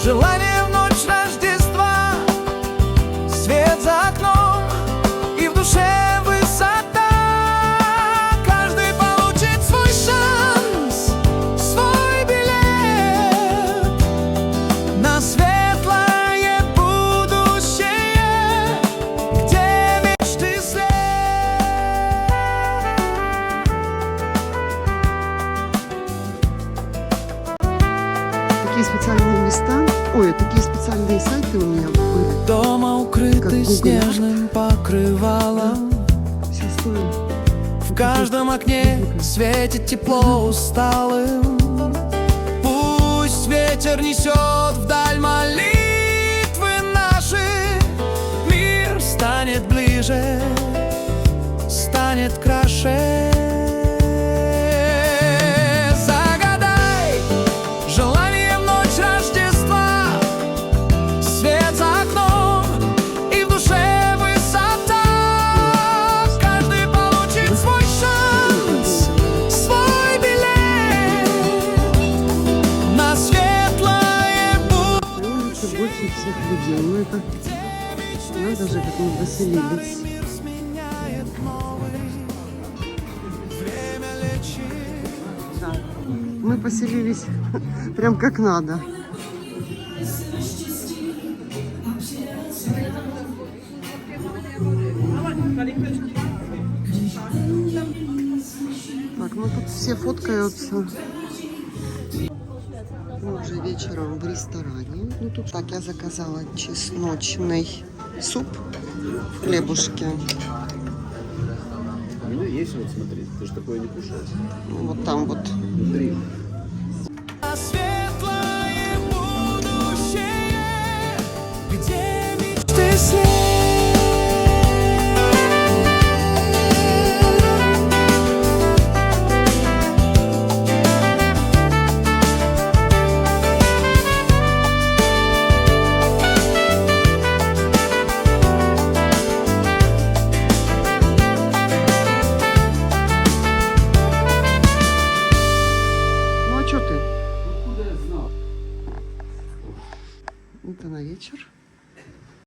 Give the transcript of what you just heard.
Желание в ночь Рождества, свет за окном, и в душе высота. Каждый получит свой шанс, свой билет на светлое будущее, где мечты след. Такие специальные места, ой, такие специальные сайты у меня были. Дома укрытый снежным покрывалом, Все стоят. в каждом окне светит тепло усталым. Пусть ветер несет вдаль молитвы наши, мир станет ближе, станет краше. Загадай желание в ночь Рождества, свет за окном, и в душе высота. Каждый получит свой шанс, свой билет на светлое будущее. На улице больше всех людей. Ну это надо же, как мы поселились. Мир сменяет новый, время лечит. Да. Мы поселились прям как надо. Так, ну тут все фоткаются. Мы уже вечером в ресторане. Ну тут так, я заказала чесночный суп в хлебушке. У меня есть, вот смотри, ты же такое не кушаешь. Вот там вот. Внутри.